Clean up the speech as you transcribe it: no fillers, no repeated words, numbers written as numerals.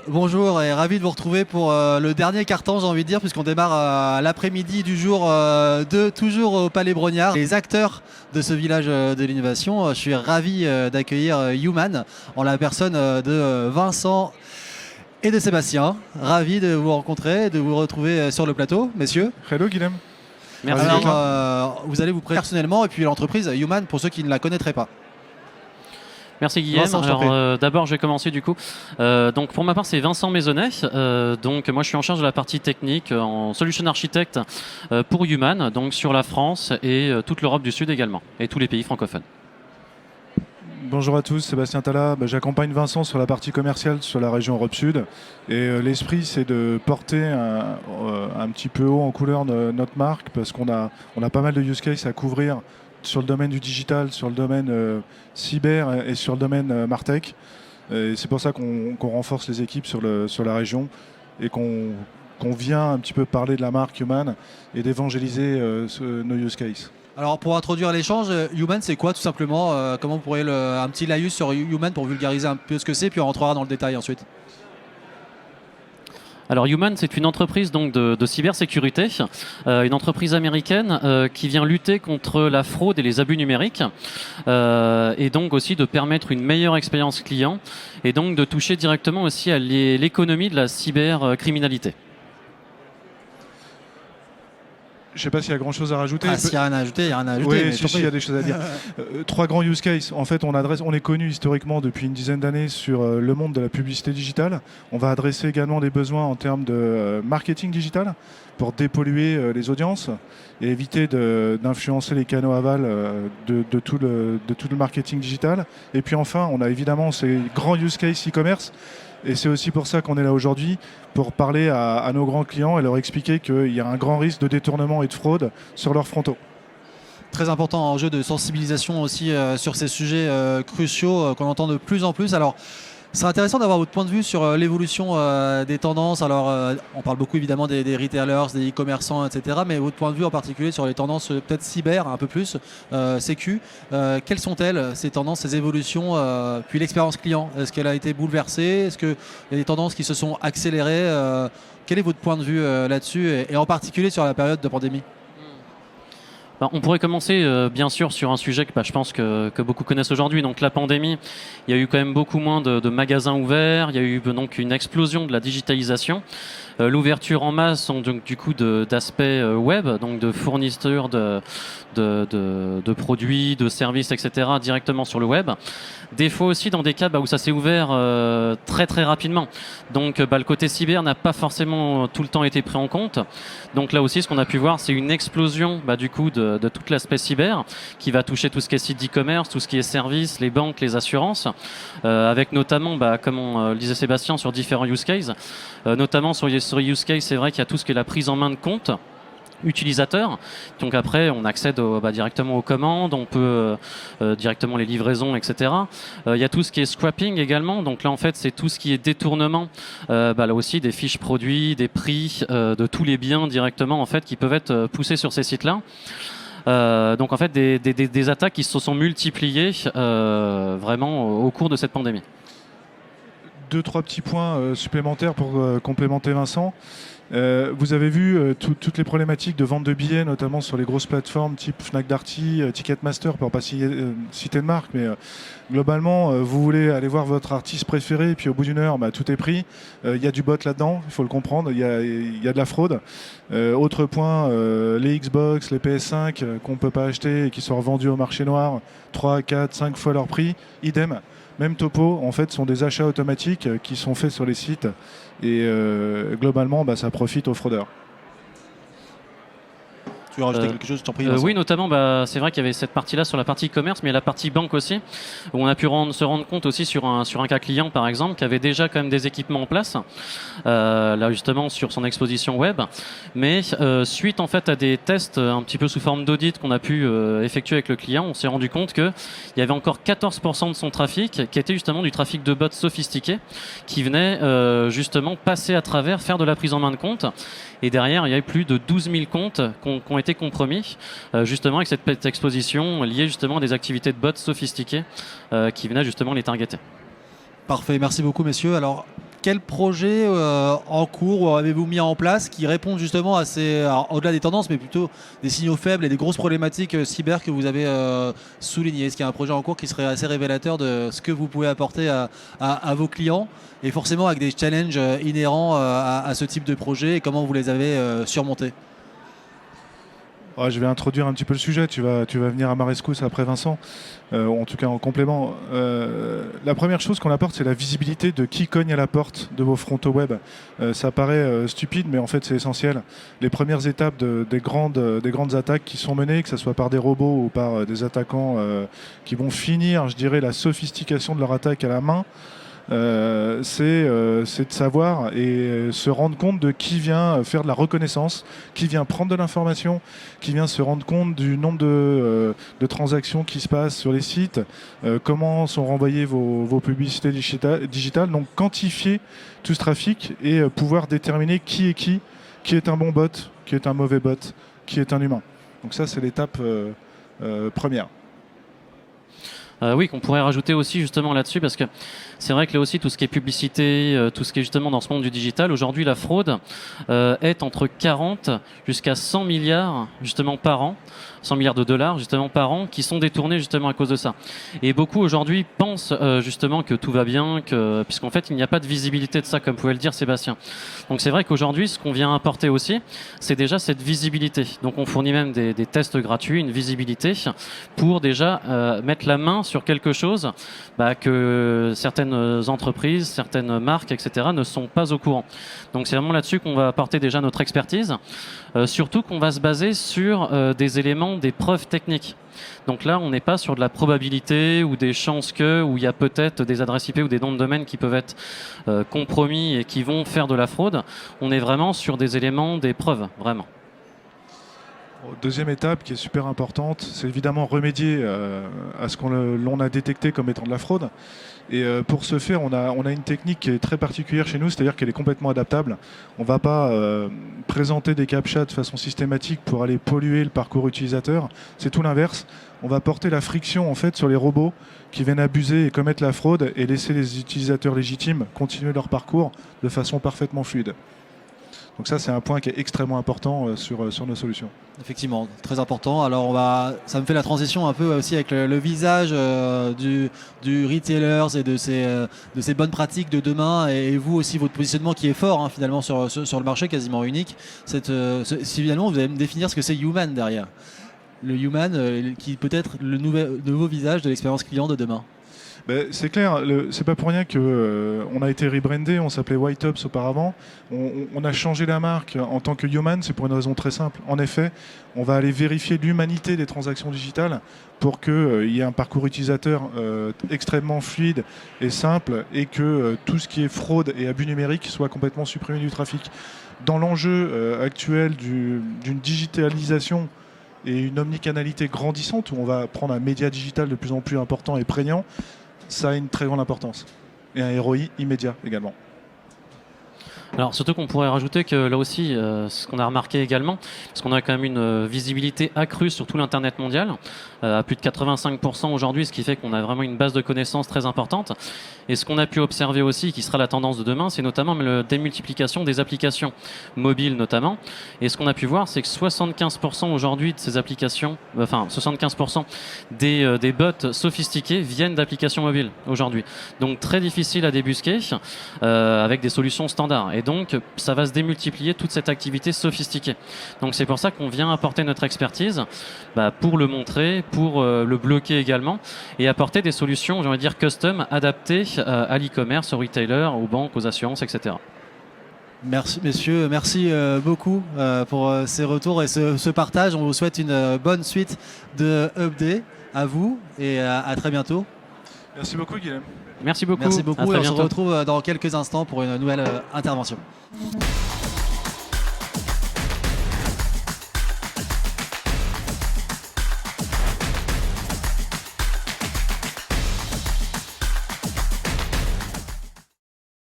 Bonjour et ravi de vous retrouver pour le dernier carton, j'ai envie de dire, puisqu'on démarre l'après-midi du jour 2, toujours au Palais Brognard. Les acteurs de ce village de l'innovation, je suis ravi d'accueillir Human en la personne de Vincent et de Sébastien. Ravi de vous rencontrer, de vous retrouver sur le plateau, messieurs. Hello Guilhem. Merci. Alors, vous allez vous présenter personnellement et puis l'entreprise Human pour ceux qui ne la connaîtraient pas. Merci Guillaume. Alors d'abord je vais commencer du coup. Donc pour ma part c'est Vincent Maisonnet. Donc moi je suis en charge de la partie technique en solution architecte pour Human, donc sur la France et toute l'Europe du Sud également et tous les pays francophones. Bonjour à tous, Sébastien Talla. J'accompagne Vincent sur la partie commerciale sur la région Europe Sud. Et l'esprit, c'est de porter un petit peu haut en couleur notre marque parce qu'on a pas mal de use cases à couvrir sur le domaine du digital, sur le domaine cyber et sur le domaine Martech. Et c'est pour ça qu'on renforce les équipes sur la région et qu'on vient un petit peu parler de la marque Human et d'évangéliser nos use cases. Alors pour introduire l'échange, Human c'est quoi tout simplement comment vous pourriez un petit laïus sur Human pour vulgariser un peu ce que c'est, puis on rentrera dans le détail ensuite. Alors Human, c'est une entreprise donc de cybersécurité, une entreprise américaine qui vient lutter contre la fraude et les abus numériques, et donc aussi de permettre une meilleure expérience client, et donc de toucher directement aussi à l'économie de la cybercriminalité. Je ne sais pas s'il y a grand chose à rajouter. S'il n'y a rien à ajouter, il y a rien à ajouter. Oui, il y a des choses à dire. 3 grands use cases. En fait, on est connu historiquement depuis une dizaine d'années sur le monde de la publicité digitale. On va adresser également des besoins en termes de marketing digital pour dépolluer les audiences et éviter d'influencer les canaux aval de tout le marketing digital. Et puis enfin, on a évidemment ces grands use cases e-commerce. Et c'est aussi pour ça qu'on est là aujourd'hui, pour parler à nos grands clients et leur expliquer qu'il y a un grand risque de détournement et de fraude sur leurs frontaux. Très important enjeu de sensibilisation aussi sur ces sujets cruciaux qu'on entend de plus en plus. Alors, c'est intéressant d'avoir votre point de vue sur l'évolution des tendances. Alors, on parle beaucoup évidemment des retailers, des e-commerçants, etc. Mais votre point de vue en particulier sur les tendances peut-être cyber, un peu plus, sécu. Quelles sont-elles, ces tendances, ces évolutions, puis l'expérience client? Est-ce qu'elle a été bouleversée? Est-ce qu'il y a des tendances qui se sont accélérées? Quel est votre point de vue là-dessus, et en particulier sur la période de pandémie? On pourrait commencer bien sûr sur un sujet que je pense que beaucoup connaissent aujourd'hui, donc la pandémie. Il y a eu quand même beaucoup moins de magasins ouverts, il y a eu donc une explosion de la digitalisation, l'ouverture en masse donc, du coup d'aspects web, donc de fournisseurs de produits, de services, etc. directement sur le web. Des fois aussi dans des cas où ça s'est ouvert très très rapidement. Donc le côté cyber n'a pas forcément tout le temps été pris en compte. Donc là aussi ce qu'on a pu voir c'est une explosion du coup de tout l'aspect cyber qui va toucher tout ce qui est site d'e-commerce, tout ce qui est services, les banques, les assurances, avec notamment, comme on le disait Sébastien, sur différents use cases. Notamment sur use case, c'est vrai qu'il y a tout ce qui est la prise en main de compte utilisateur. Donc après, on accède directement aux commandes, on peut directement les livraisons, etc. Il y a tout ce qui est scrapping également. Donc là, en fait, c'est tout ce qui est détournement. Là aussi, des fiches produits, des prix de tous les biens directement, en fait, qui peuvent être poussés sur ces sites-là. Donc en fait, des attaques qui se sont multipliées vraiment au cours de cette pandémie. 2-3 petits points supplémentaires pour complémenter Vincent. Vous avez vu toutes les problématiques de vente de billets, notamment sur les grosses plateformes type Fnac Darty, Ticketmaster, pour ne pas citer de marque, mais globalement, vous voulez aller voir votre artiste préféré, et puis au bout d'une heure, tout est pris. Il y a du bot là-dedans, il faut le comprendre, il y a de la fraude. Autre point, les Xbox, les PS5 qu'on ne peut pas acheter et qui sont revendus au marché noir 3, 4, 5 fois leur prix, idem. Même topo, en fait, sont des achats automatiques qui sont faits sur les sites et globalement, ça profite aux fraudeurs. Tu veux rajouter quelque chose, je t'en prie. Oui, notamment, c'est vrai qu'il y avait cette partie-là sur la partie commerce, mais il y a la partie banque aussi, où on a pu se rendre compte aussi sur un cas client, par exemple, qui avait déjà quand même des équipements en place, là justement sur son exposition web, mais suite en fait à des tests un petit peu sous forme d'audit qu'on a pu effectuer avec le client, on s'est rendu compte qu'il y avait encore 14% de son trafic qui était justement du trafic de bots sophistiqués, qui venait justement passer à travers, faire de la prise en main de compte. Et derrière, il y a eu plus de 12 000 comptes qui ont été compromis, justement avec cette exposition liée justement à des activités de bots sophistiquées qui venaient justement les targeter. Parfait, merci beaucoup messieurs. Alors, quel projet en cours avez-vous mis en place qui répondent justement à ces, alors, au-delà des tendances, mais plutôt des signaux faibles et des grosses problématiques cyber que vous avez soulignées? Est-ce qu'il y a un projet en cours qui serait assez révélateur de ce que vous pouvez apporter à vos clients, et forcément avec des challenges inhérents à ce type de projet, et comment vous les avez surmontés? Je vais introduire un petit peu le sujet, tu vas venir à ma rescousse après Vincent, en tout cas en complément. La première chose qu'on apporte, c'est la visibilité de qui cogne à la porte de vos frontaux web. Ça paraît stupide, mais en fait c'est essentiel. Les premières étapes des grandes attaques qui sont menées, que ce soit par des robots ou par des attaquants qui vont finir, je dirais, la sophistication de leur attaque à la main, c'est de savoir et se rendre compte de qui vient faire de la reconnaissance, qui vient prendre de l'information, qui vient se rendre compte du nombre de transactions qui se passent sur les sites, comment sont renvoyées vos publicités digitales. Donc quantifier tout ce trafic et pouvoir déterminer qui est un bon bot, qui est un mauvais bot, qui est un humain. Donc ça, c'est l'étape première. Oui, qu'on pourrait rajouter aussi justement là-dessus, parce que c'est vrai que là aussi tout ce qui est publicité, tout ce qui est justement dans ce monde du digital, aujourd'hui la fraude est entre 40 jusqu'à 100 milliards justement par an, 100 milliards de dollars justement par an, qui sont détournés justement à cause de ça. Et beaucoup aujourd'hui pensent justement que tout va bien, puisqu'en fait il n'y a pas de visibilité de ça, comme pouvait le dire Sébastien. Donc c'est vrai qu'aujourd'hui ce qu'on vient apporter aussi, c'est déjà cette visibilité. Donc on fournit même des tests gratuits, une visibilité pour déjà mettre la main sur quelque chose que certaines entreprises, certaines marques, etc. ne sont pas au courant. Donc c'est vraiment là-dessus qu'on va apporter déjà notre expertise, surtout qu'on va se baser sur des éléments, des preuves techniques. Donc là, on n'est pas sur de la probabilité ou des chances où il y a peut-être des adresses IP ou des noms de domaine qui peuvent être compromis et qui vont faire de la fraude. On est vraiment sur des éléments, des preuves, vraiment. Deuxième étape qui est super importante, c'est évidemment remédier à ce l'on a détecté comme étant de la fraude. Et pour ce faire, on a une technique qui est très particulière chez nous, c'est-à-dire qu'elle est complètement adaptable. On ne va pas présenter des captchas de façon systématique pour aller polluer le parcours utilisateur. C'est tout l'inverse. On va porter la friction en fait sur les robots qui viennent abuser et commettre la fraude, et laisser les utilisateurs légitimes continuer leur parcours de façon parfaitement fluide. Donc ça, c'est un point qui est extrêmement important sur nos solutions. Effectivement, très important. Alors ça me fait la transition un peu aussi avec le visage du retailer et de ces bonnes pratiques de demain, et vous aussi votre positionnement qui est fort finalement sur le marché, quasiment unique. Si finalement vous allez me définir ce que c'est Human derrière. Le Human qui peut être le nouveau visage de l'expérience client de demain. C'est clair, c'est pas pour rien qu'on a été rebrandé, on s'appelait White Ops auparavant. On a changé la marque en tant que Human, c'est pour une raison très simple. En effet, on va aller vérifier l'humanité des transactions digitales pour qu'il y ait un parcours utilisateur extrêmement fluide et simple, et que tout ce qui est fraude et abus numérique soit complètement supprimé du trafic. Dans l'enjeu actuel d'une digitalisation et une omnicanalité grandissante, où on va prendre un média digital de plus en plus important et prégnant, ça a une très grande importance. Et un ROI immédiat également. Alors surtout qu'on pourrait rajouter que là aussi, ce qu'on a remarqué également, parce qu'on a quand même une visibilité accrue sur tout l'Internet mondial, à plus de 85% aujourd'hui, ce qui fait qu'on a vraiment une base de connaissances très importante. Et ce qu'on a pu observer aussi, qui sera la tendance de demain, c'est notamment la démultiplication des applications mobiles notamment. Et ce qu'on a pu voir, c'est que 75% aujourd'hui de ces applications, 75% des bots sophistiqués viennent d'applications mobiles aujourd'hui. Donc très difficile à débusquer avec des solutions standards. Et donc, ça va se démultiplier toute cette activité sophistiquée. Donc, c'est pour ça qu'on vient apporter notre expertise pour le montrer, pour le bloquer également, et apporter des solutions, j'ai envie de dire, custom, adaptées à l'e-commerce, aux retailers, aux banques, aux assurances, etc. Merci messieurs, merci beaucoup pour ces retours et ce partage. On vous souhaite une bonne suite de Upday à vous, et à très bientôt. Merci beaucoup Guillaume. Merci beaucoup. Merci beaucoup, et on se retrouve dans quelques instants pour une nouvelle intervention.